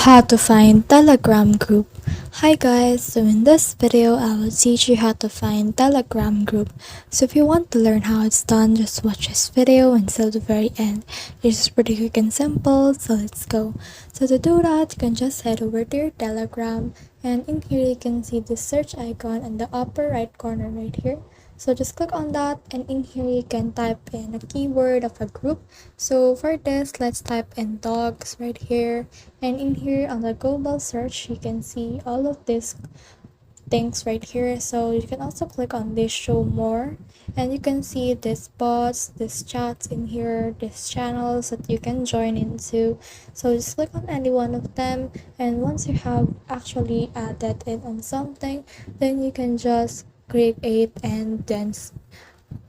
How to find Telegram group. Hi guys, so in this video I will teach you how to find Telegram group. So if you want to learn how it's done, just watch this video until the very end. It's pretty quick and simple, so let's go. So to do that, you can just head over to your Telegram, and in here you can see the search icon in the upper right corner right here. So just click on that, and in here you can type in a keyword of a group. So for this, let's type in dogs right here, and in here on the global search you can see all of these things right here. So you can also click on this show more, and you can see this bots, this chats in here, these channels that you can join into. So just click on any one of them, and once you have actually added it on something, then you can just create and then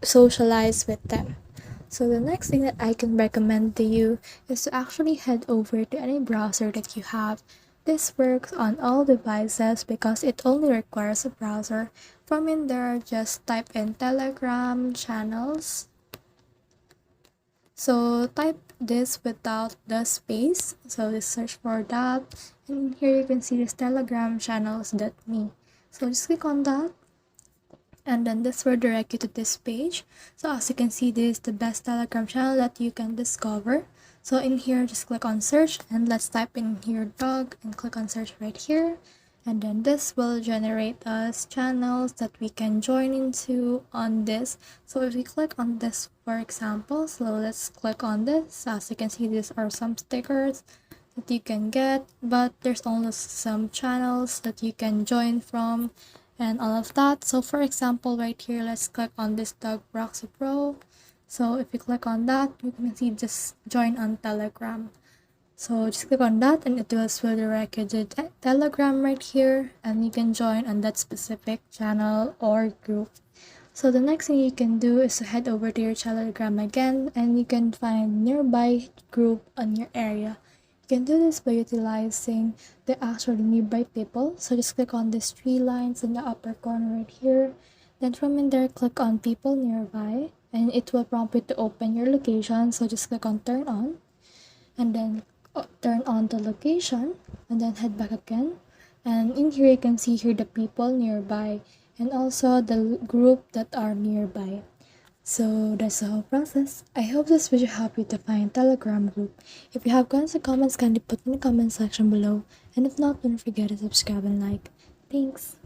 socialize with them. So the next thing that I can recommend to you is to actually head over to any browser that you have. This works on all devices because it only requires a browser. From in there, just type in Telegram channels. So type this without the space. So just search for that. And here you can see this Telegram channels.me. So just click on that, and then this will direct you to this page. So as you can see, this is the best Telegram channel that you can discover. So in here, just click on search, and let's type in here dog and click on search right here, and then this will generate us channels that we can join into on this. So if we click on this, for example, so let's click on this. As you can see, these are some stickers that you can get, but there's also some channels that you can join from and all of that. So for example, right here, let's click on this dog proxy pro. So if you click on that, you can see just join on Telegram. So just click on that, and it will redirect you to Telegram right here, and you can join on that specific channel or group. So the next thing you can do is to head over to your Telegram again, and you can find nearby group on your area. You can do this by utilizing the actually nearby people. So just click on these three lines in the upper corner right here. Then from in there, click on people nearby, and it will prompt you to open your location. So just click on turn on, and then turn on the location, and then head back again. And in here you can see here the people nearby and also the group that are nearby. So that's the whole process. I hope this video helped you to find Telegram group. If you have questions or comments, kindly put in the comment section below. And if not, don't forget to subscribe and like. Thanks.